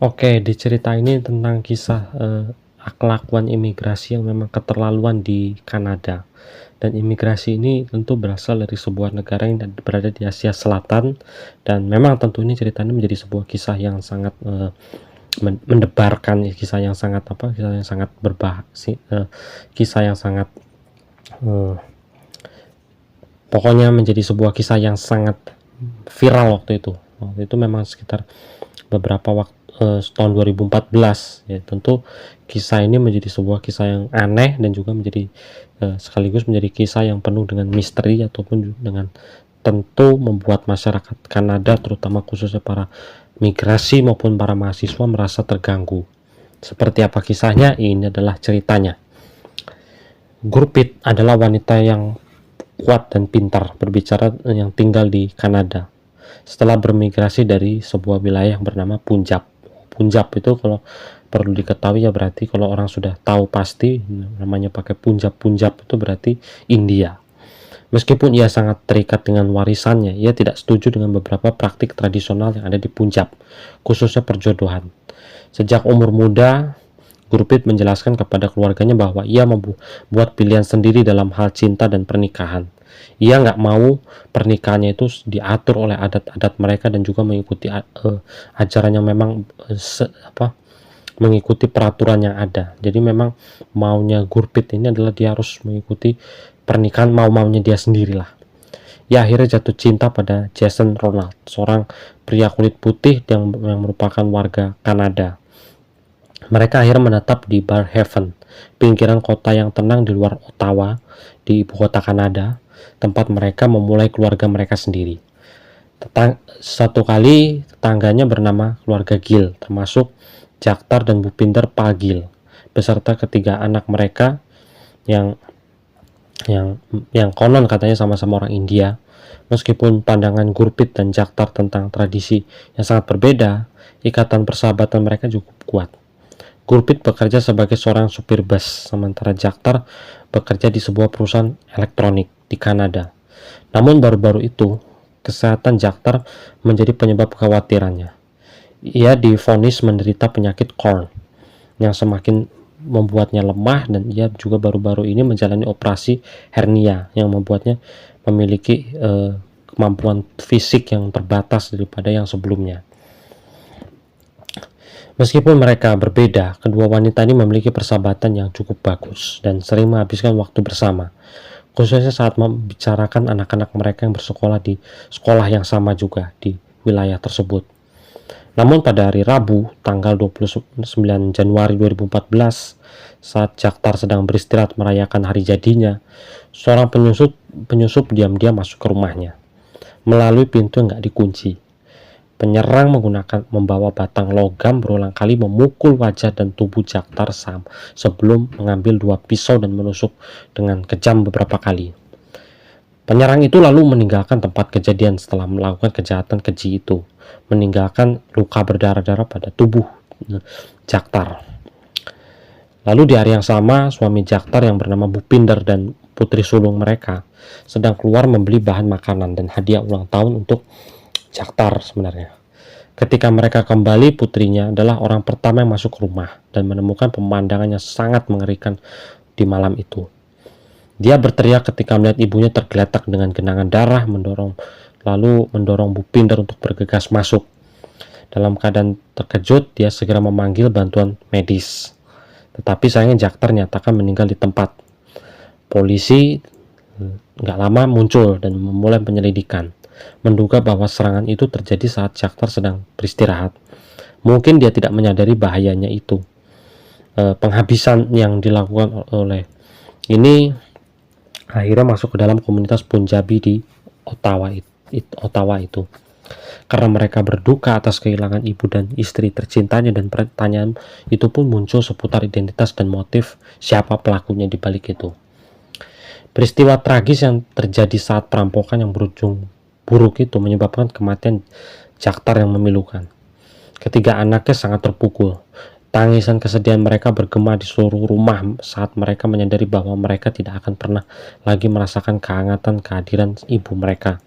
Oke, di cerita ini tentang kisah, kelakuan imigrasi yang memang keterlaluan di Kanada. Dan imigrasi ini tentu berasal dari sebuah negara yang berada di Asia Selatan, dan memang tentu ini ceritanya menjadi sebuah kisah yang sangat, mendebarkan, kisah yang sangat kisah yang sangat kisah yang sangat, eee, pokoknya menjadi sebuah kisah yang sangat viral waktu itu. Waktu itu memang sekitar beberapa tahun 2014 ya. Tentu kisah ini menjadi sebuah kisah yang aneh dan juga menjadi sekaligus menjadi kisah yang penuh dengan misteri ataupun dengan tentu membuat masyarakat Kanada, terutama khususnya para migrasi maupun para mahasiswa, merasa terganggu. Seperti apa kisahnya? Ini adalah ceritanya. Gurpit adalah wanita yang kuat dan pintar berbicara yang tinggal di Kanada setelah bermigrasi dari sebuah wilayah yang bernama Punjab. Punjab itu kalau perlu diketahui ya, berarti kalau orang sudah tahu pasti namanya pakai Punjab. Punjab itu berarti India. Meskipun ia sangat terikat dengan warisannya, ia tidak setuju dengan beberapa praktik tradisional yang ada di Punjab, khususnya perjodohan. Sejak umur muda, Gurpit menjelaskan kepada keluarganya bahwa ia membuat pilihan sendiri dalam hal cinta dan pernikahan. Ia nggak mau pernikahannya itu diatur oleh adat-adat mereka dan juga mengikuti ajaran yang memang mengikuti peraturan yang ada. Jadi memang maunya Gurpit ini adalah dia harus mengikuti pernikahan mau-maunya dia sendirilah. Ia akhirnya jatuh cinta pada Jason Ronald, seorang pria kulit putih yang merupakan warga Kanada. Mereka akhirnya menetap di Barrhaven, pinggiran kota yang tenang di luar Ottawa, di ibu kota Kanada, tempat mereka memulai keluarga mereka sendiri. Satu kali tetangganya bernama keluarga Gill, termasuk Jaktar dan Bupinder Pagil, beserta ketiga anak mereka yang konon katanya sama-sama orang India. Meskipun pandangan Gurpit dan Jaktar tentang tradisi yang sangat berbeda, ikatan persahabatan mereka cukup kuat. Gurpit bekerja sebagai seorang supir bus, sementara Jaktar bekerja di sebuah perusahaan elektronik di Kanada. Namun baru-baru itu, kesehatan Jaktar menjadi penyebab kekhawatirannya. Ia divonis menderita penyakit Crohn yang semakin membuatnya lemah, dan ia juga baru-baru ini menjalani operasi hernia yang membuatnya memiliki kemampuan fisik yang terbatas daripada yang sebelumnya. Meskipun mereka berbeda, kedua wanita ini memiliki persahabatan yang cukup bagus dan sering menghabiskan waktu bersama, khususnya saat membicarakan anak-anak mereka yang bersekolah di sekolah yang sama juga di wilayah tersebut. Namun pada hari Rabu, tanggal 29 Januari 2014, saat Jaktar sedang beristirahat merayakan hari jadinya, seorang penyusup diam-diam masuk ke rumahnya melalui pintu yang nggak dikunci. Penyerang membawa batang logam berulang kali memukul wajah dan tubuh Jaktar sebelum mengambil dua pisau dan menusuk dengan kejam beberapa kali. Penyerang itu lalu meninggalkan tempat kejadian setelah melakukan kejahatan keji itu, meninggalkan luka berdarah-darah pada tubuh Jaktar. Lalu di hari yang sama, suami Jaktar yang bernama Bupinder dan putri sulung mereka sedang keluar membeli bahan makanan dan hadiah ulang tahun untuk Jaktar sebenarnya. Ketika mereka kembali, putrinya adalah orang pertama yang masuk ke rumah dan menemukan pemandangan yang sangat mengerikan di malam itu. Dia berteriak ketika melihat ibunya tergeletak dengan genangan darah, lalu mendorong Bupinder untuk bergegas masuk. Dalam keadaan terkejut, dia segera memanggil bantuan medis. Tetapi sayangnya Jaktar nyatakan meninggal di tempat. Polisi nggak lama muncul dan memulai penyelidikan, menduga bahwa serangan itu terjadi saat Jaktar sedang beristirahat. Mungkin dia tidak menyadari bahayanya itu. Penghabisan yang dilakukan oleh ini akhirnya masuk ke dalam komunitas Punjabi di Ottawa itu. Karena mereka berduka atas kehilangan ibu dan istri tercintanya, dan pertanyaan itu pun muncul seputar identitas dan motif siapa pelakunya di balik itu. Peristiwa tragis yang terjadi saat perampokan yang berujung buruk itu menyebabkan kematian Jaktar yang memilukan. Ketiga anaknya sangat terpukul. Tangisan kesedihan mereka bergema di seluruh rumah saat mereka menyadari bahwa mereka tidak akan pernah lagi merasakan kehangatan kehadiran ibu mereka.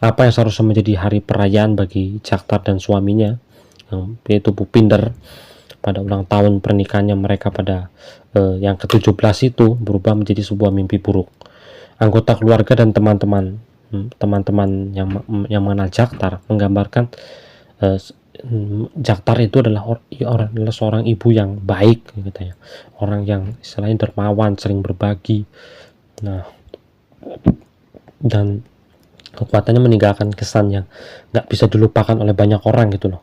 Apa yang seharusnya menjadi hari perayaan bagi Jaktar dan suaminya, yaitu Bhupinder, pada ulang tahun pernikahannya mereka pada yang ke-17 itu berubah menjadi sebuah mimpi buruk. Anggota keluarga dan teman-teman yang mengenal Jaktar menggambarkan Jaktar itu adalah seorang ibu yang baik gitu ya, orang yang istilahnya dermawan, sering berbagi. Nah, dan kekuatannya meninggalkan kesan yang nggak bisa dilupakan oleh banyak orang gitu loh.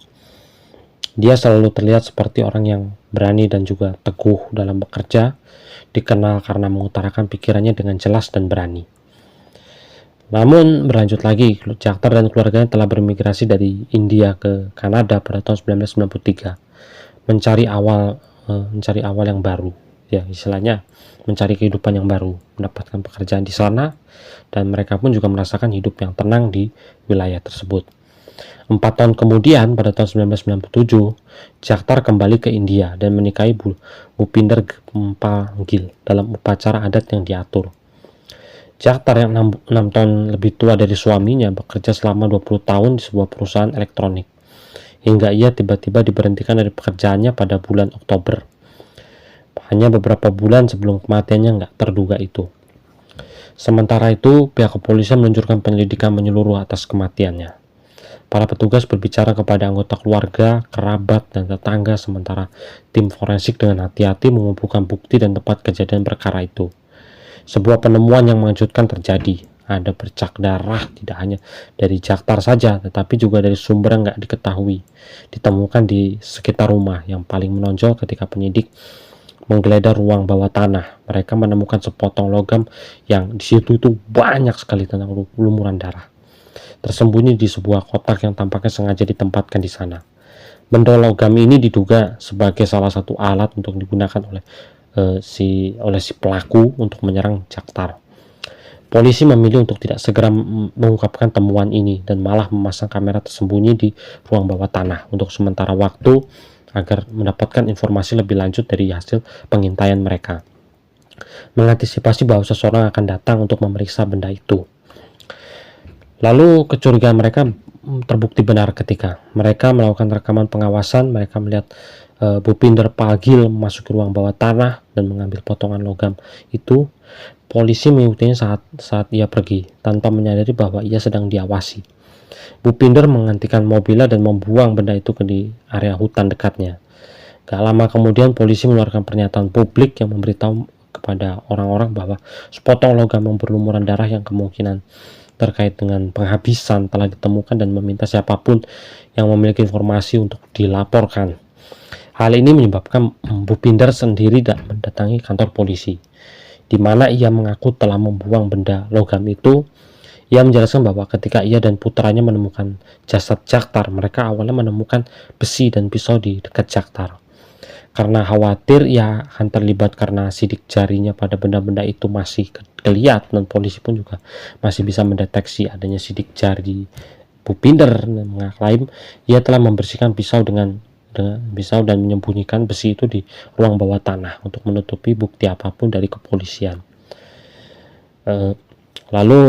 Dia selalu terlihat seperti orang yang berani dan juga teguh dalam bekerja, dikenal karena mengutarakan pikirannya dengan jelas dan berani. Namun berlanjut lagi, Jaktar dan keluarganya telah bermigrasi dari India ke Kanada pada tahun 1993, mencari awal yang baru, ya istilahnya mencari kehidupan yang baru, mendapatkan pekerjaan di sana, dan mereka pun juga merasakan hidup yang tenang di wilayah tersebut. 4 tahun kemudian, pada tahun 1997, Jaktar kembali ke India dan menikahi Bhupinder Gempal-Gill dalam upacara adat yang diatur. Jaktar yang 6 tahun lebih tua dari suaminya bekerja selama 20 tahun di sebuah perusahaan elektronik, hingga ia tiba-tiba diberhentikan dari pekerjaannya pada bulan Oktober. Hanya beberapa bulan sebelum kematiannya nggak terduga itu. Sementara itu, pihak kepolisian meluncurkan penyelidikan menyeluruh atas kematiannya. Para petugas berbicara kepada anggota keluarga, kerabat, dan tetangga, sementara tim forensik dengan hati-hati mengumpulkan bukti dan tempat kejadian perkara itu. Sebuah penemuan yang mengejutkan terjadi. Ada bercak darah tidak hanya dari Jaktar saja, tetapi juga dari sumber yang nggak diketahui. Ditemukan di sekitar rumah. Yang paling menonjol ketika penyidik menggeledah ruang bawah tanah. Mereka menemukan sepotong logam yang di situ itu banyak sekali tentang lumuran darah, tersembunyi di sebuah kotak yang tampaknya sengaja ditempatkan di sana. Benda logam ini diduga sebagai salah satu alat untuk digunakan oleh si pelaku untuk menyerang Jaktar. Polisi memilih untuk tidak segera mengungkapkan temuan ini dan malah memasang kamera tersembunyi di ruang bawah tanah untuk sementara waktu agar mendapatkan informasi lebih lanjut dari hasil pengintaian mereka, mengantisipasi bahwa seseorang akan datang untuk memeriksa benda itu. Lalu kecurigaan mereka terbukti benar ketika mereka melakukan rekaman pengawasan. Mereka melihat Bhupinder Gempal-Gill memasuki ruang bawah tanah dan mengambil potongan logam itu. Polisi mengikutinya saat ia pergi tanpa menyadari bahwa ia sedang diawasi. Bhupinder menghentikan mobilnya dan membuang benda itu di area hutan dekatnya. Gak lama kemudian polisi mengeluarkan pernyataan publik yang memberitahu kepada orang-orang bahwa sepotong logam yang berlumuran darah yang kemungkinan terkait dengan penghabisan telah ditemukan dan meminta siapapun yang memiliki informasi untuk dilaporkan. Hal ini menyebabkan Bhupinder sendiri mendatangi kantor polisi, di mana ia mengaku telah membuang benda logam itu. Ia menjelaskan bahwa ketika ia dan putranya menemukan jasad Jaktar, mereka awalnya menemukan besi dan pisau di dekat Jaktar. Karena khawatir ia akan terlibat karena sidik jarinya pada benda-benda itu masih kelihatan, dan polisi pun juga masih bisa mendeteksi adanya sidik jari Bhupinder, mengaklaim ia telah membersihkan pisau dan menyembunyikan besi itu di ruang bawah tanah untuk menutupi bukti apapun dari kepolisian. Lalu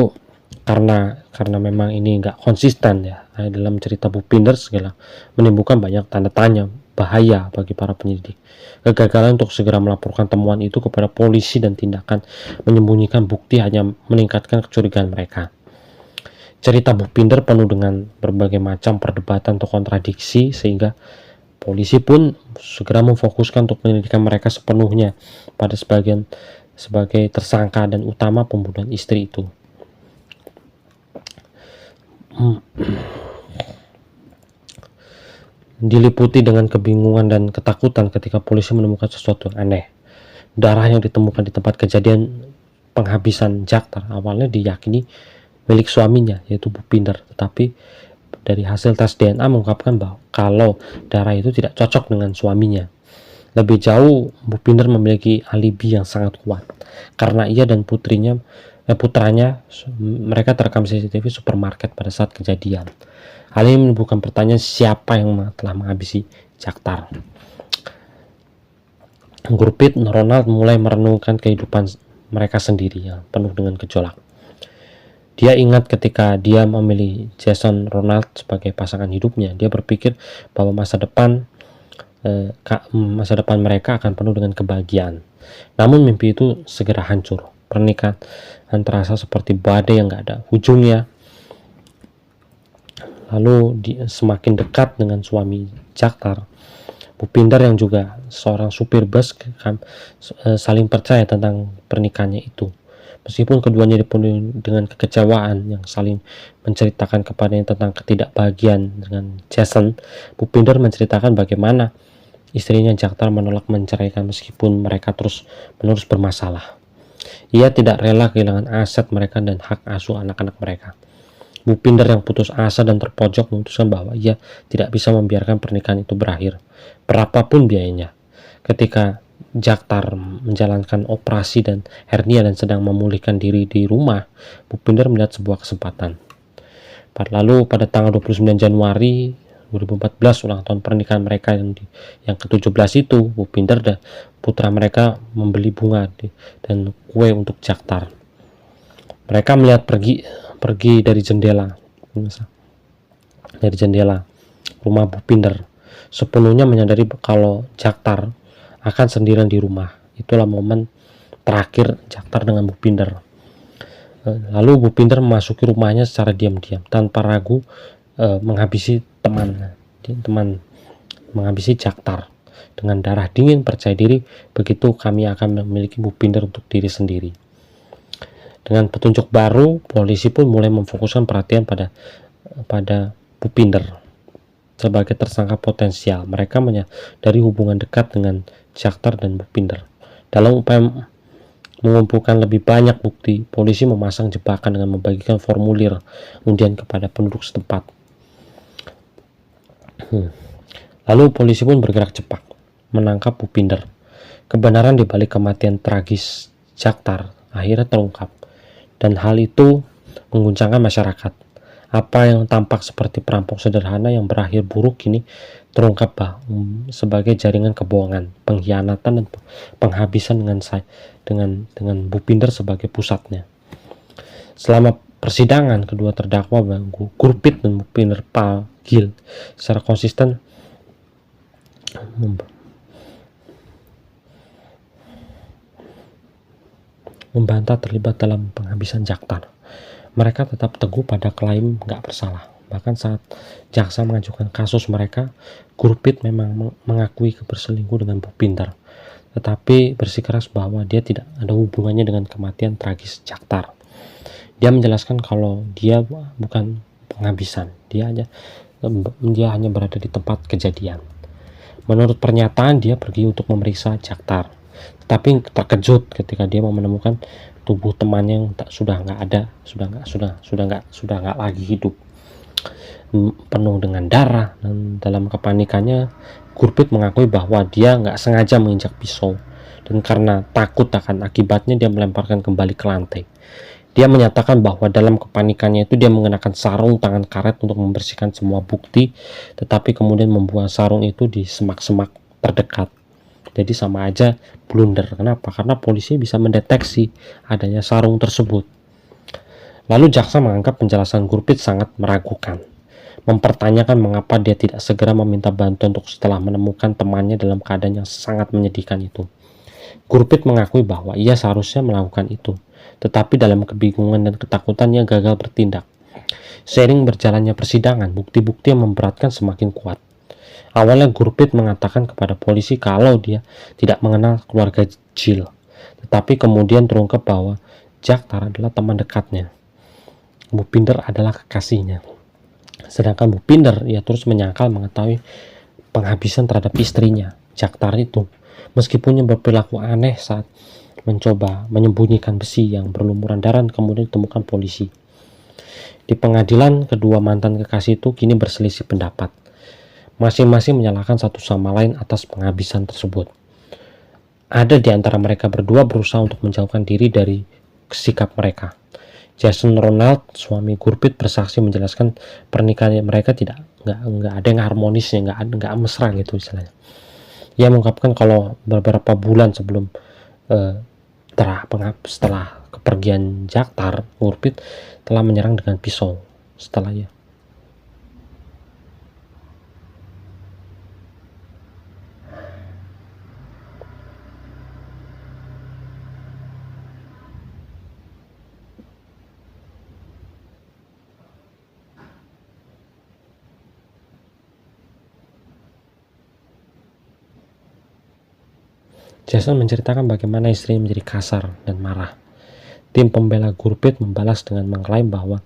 karena memang ini nggak konsisten ya dalam cerita Bhupinder, segala menimbulkan banyak tanda tanya bahaya bagi para penyidik. Kegagalan untuk segera melaporkan temuan itu kepada polisi dan tindakan menyembunyikan bukti hanya meningkatkan kecurigaan mereka. Cerita Bhupinder penuh dengan berbagai macam perdebatan atau kontradiksi, sehingga polisi pun segera memfokuskan untuk penyelidikan mereka sepenuhnya pada sebagai tersangka dan utama pembunuhan istri itu. Diliputi dengan kebingungan dan ketakutan ketika polisi menemukan sesuatu yang aneh. Darah yang ditemukan di tempat kejadian penghabisan Jaktar awalnya diyakini milik suaminya, yaitu Bhupinder, tetapi dari hasil tes DNA mengungkapkan bahwa kalau darah itu tidak cocok dengan suaminya. Lebih jauh, Bhupinder memiliki alibi yang sangat kuat karena ia dan putranya mereka terekam CCTV supermarket pada saat kejadian. Hal ini menimbulkan pertanyaan siapa yang telah menghabisi Jaktar. Gurpreet Ronald mulai merenungkan kehidupan mereka sendiri yang penuh dengan gejolak. Dia ingat ketika dia memilih Jason Ronald sebagai pasangan hidupnya, dia berpikir bahwa masa depan mereka akan penuh dengan kebahagiaan. Namun mimpi itu segera hancur. Pernikahan terasa seperti badai yang gak ada ujungnya. Lalu semakin dekat dengan suami Jaktar, Bhupinder yang juga seorang supir bus saling percaya tentang pernikahannya itu. Meskipun keduanya dipenuhi dengan kekecewaan yang saling menceritakan kepadanya tentang ketidakbahagiaan dengan Jason, Bhupinder menceritakan bagaimana istrinya Jaktar menolak menceraikan meskipun mereka terus-menerus bermasalah. Ia tidak rela kehilangan aset mereka dan hak asuh anak-anak mereka. Bhupinder yang putus asa dan terpojok memutuskan bahwa ia tidak bisa membiarkan pernikahan itu berakhir, berapapun biayanya. Ketika Jaktar menjalankan operasi dan hernia dan sedang memulihkan diri di rumah, Bhupinder melihat sebuah kesempatan. Lalu pada tanggal 29 Januari 2014, ulang tahun pernikahan mereka yang ke-17 itu, Bhupinder dan putra mereka membeli bunga dan kue untuk Jaktar. Mereka melihat pergi dari jendela rumah Bhupinder, sepenuhnya menyadari kalau Jaktar akan sendirian di rumah. Itulah momen terakhir Jaktar dengan Bhupinder. Lalu Bhupinder memasuki rumahnya secara diam-diam tanpa ragu, menghabisi menghabisi Jaktar dengan darah dingin, percaya diri, begitu kami akan memiliki Bhupinder untuk diri sendiri. Dengan petunjuk baru, polisi pun mulai memfokuskan perhatian pada Bhupinder sebagai tersangka potensial. Mereka menyadari hubungan dekat dengan Jaktar dan Bhupinder. Dalam upaya mengumpulkan lebih banyak bukti, polisi memasang jebakan dengan membagikan formulir undian kepada penduduk setempat. Lalu polisi pun bergerak cepat menangkap Bhupinder. Kebenaran di balik kematian tragis Jaktar akhirnya terungkap, dan hal itu mengguncangkan masyarakat. Apa yang tampak seperti perampok sederhana yang berakhir buruk kini terungkap sebagai jaringan kebohongan, pengkhianatan, dan penghabisan dengan Bhupinder sebagai pusatnya. Selama persidangan, kedua terdakwa Gurpit dan Bhupinder Pal-Gill secara konsisten membantah terlibat dalam penghabisan Jaktar. Mereka tetap teguh pada klaim gak bersalah. Bahkan saat jaksa mengajukan kasus mereka, Gurpit memang mengakui berselingkuh dengan Bhupinder, tetapi bersikeras bahwa dia tidak ada hubungannya dengan kematian tragis Jaktar. Dia menjelaskan kalau dia bukan penghabisan, dia hanya berada di tempat kejadian. Menurut pernyataan, dia pergi untuk memeriksa Jaktar, tetapi terkejut ketika dia menemukan tubuh temannya yang sudah nggak lagi hidup, penuh dengan darah. Dan dalam kepanikannya, Gurpit mengakui bahwa dia nggak sengaja menginjak pisau, dan karena takut akan akibatnya dia melemparkan kembali ke lantai. Dia menyatakan bahwa dalam kepanikannya itu dia mengenakan sarung tangan karet untuk membersihkan semua bukti, tetapi kemudian membuang sarung itu di semak-semak terdekat. Jadi sama aja blunder. Kenapa? Karena polisi bisa mendeteksi adanya sarung tersebut. Lalu jaksa menganggap penjelasan Gurpit sangat meragukan, mempertanyakan mengapa dia tidak segera meminta bantuan untuk setelah menemukan temannya dalam keadaan yang sangat menyedihkan itu. Gurpit mengakui bahwa ia seharusnya melakukan itu, tetapi dalam kebingungan dan ketakutannya gagal bertindak. Seiring berjalannya persidangan, bukti-bukti yang memberatkan semakin kuat. Awalnya Gurpit mengatakan kepada polisi kalau dia tidak mengenal keluarga Gill, tetapi kemudian terungkap bahwa Jaktar adalah teman dekatnya. Bhupinder adalah kekasihnya. Sedangkan Bhupinder, ia terus menyangkal mengetahui penghabisan terhadap istrinya, Jaktar itu, meskipun yang berperilaku aneh saat mencoba menyembunyikan besi yang berlumuran darah kemudian ditemukan polisi. Di pengadilan, kedua mantan kekasih itu kini berselisih pendapat. Masing-masing menyalahkan satu sama lain atas penghabisan tersebut. Ada di antara mereka berdua berusaha untuk menjauhkan diri dari sikap mereka. Jason Ronald, suami Gurpit, bersaksi menjelaskan pernikahan mereka nggak ada yang harmonisnya, nggak mesra gitu istilahnya. Ia mengungkapkan kalau beberapa bulan sebelum setelah kepergian Jaktar, Gurpit telah menyerang dengan pisau. Setelahnya, Jason menceritakan bagaimana istrinya menjadi kasar dan marah. Tim pembela Gurpit membalas dengan mengklaim bahwa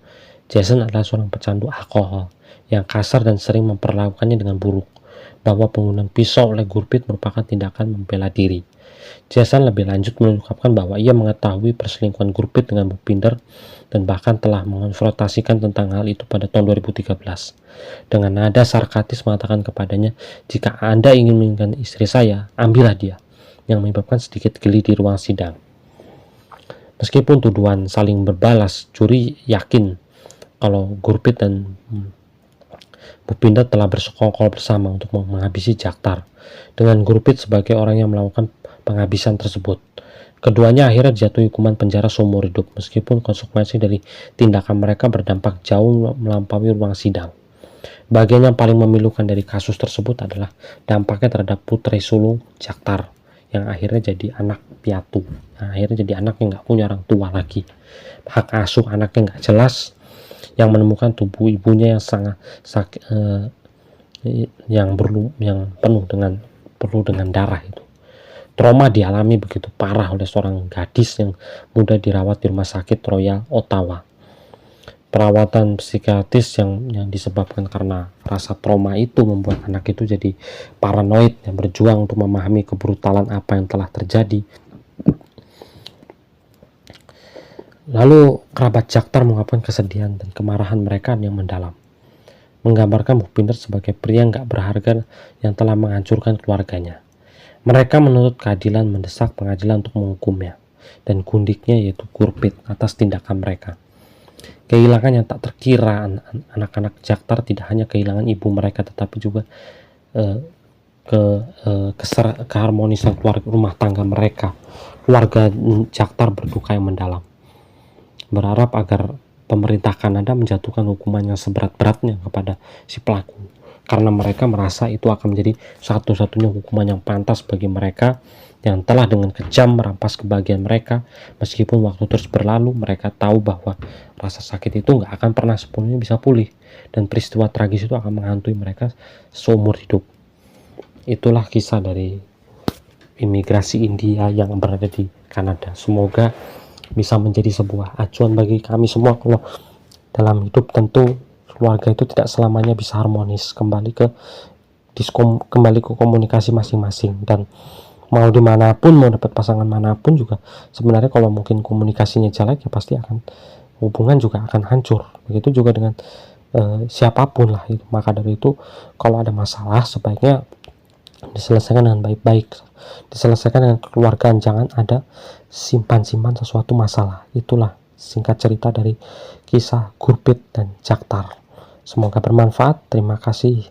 Jason adalah seorang pecandu alkohol yang kasar dan sering memperlakukannya dengan buruk, bahwa penggunaan pisau oleh Gurpit merupakan tindakan membela diri. Jason lebih lanjut mengungkapkan bahwa ia mengetahui perselingkuhan Gurpit dengan Bhupinder dan bahkan telah mengonfrontasikan tentang hal itu pada tahun 2013. Dengan nada sarkastis mengatakan kepadanya, "Jika Anda ingin menginginkan istri saya, ambillah dia," yang menyebabkan sedikit geli di ruang sidang. Meskipun tuduhan saling berbalas, juri yakin kalau Gurpit dan Bhupinder telah bersekongkol bersama untuk menghabisi Jaktar, dengan Gurpit sebagai orang yang melakukan penghabisan tersebut. Keduanya akhirnya dijatuhi hukuman penjara seumur hidup, meskipun konsekuensi dari tindakan mereka berdampak jauh melampaui ruang sidang. Bagian yang paling memilukan dari kasus tersebut adalah dampaknya terhadap putri sulung Jaktar, yang akhirnya jadi anak piatu, akhirnya jadi anak yang nggak punya orang tua lagi. Hak asuh anaknya nggak jelas, yang menemukan tubuh ibunya yang sangat sakit, yang penuh dengan darah itu. Trauma dialami begitu parah oleh seorang gadis yang muda dirawat di rumah sakit Royal Ottawa. Perawatan psikiatris yang disebabkan karena rasa trauma itu membuat anak itu jadi paranoid yang berjuang untuk memahami kebrutalan apa yang telah terjadi. Lalu kerabat Jaktar mengungkapkan kesedihan dan kemarahan mereka yang mendalam, menggambarkan Bhupinder sebagai pria yang gak berharga yang telah menghancurkan keluarganya. Mereka menuntut keadilan, mendesak pengadilan untuk menghukumnya dan gundiknya, yaitu Gurpit, atas tindakan mereka. Kehilangan yang tak terkira anak-anak Jaktar tidak hanya kehilangan ibu mereka, tetapi juga keharmonisan rumah tangga mereka. Keluarga Jaktar berduka yang mendalam, berharap agar pemerintah Kanada menjatuhkan hukuman yang seberat-beratnya kepada si pelaku, karena mereka merasa itu akan menjadi satu-satunya hukuman yang pantas bagi mereka yang telah dengan kejam merampas kebahagiaan mereka. Meskipun waktu terus berlalu, mereka tahu bahwa rasa sakit itu nggak akan pernah sepenuhnya bisa pulih, dan peristiwa tragis itu akan menghantui mereka seumur hidup. Itulah kisah dari imigrasi India yang berada di Kanada. Semoga bisa menjadi sebuah acuan bagi kami semua kalau dalam hidup tentu keluarga itu tidak selamanya bisa harmonis, kembali ke komunikasi masing-masing. Dan mau dimanapun, mau dapat pasangan manapun juga sebenarnya kalau mungkin komunikasinya jelek, ya pasti akan hubungan juga akan hancur. Begitu juga dengan siapapun lah itu. Maka dari itu, kalau ada masalah sebaiknya diselesaikan dengan baik-baik, diselesaikan dengan kekeluargaan, jangan ada simpan-simpan sesuatu masalah. Itulah singkat cerita dari kisah Gurpit dan Jaktar. Semoga bermanfaat. Terima kasih.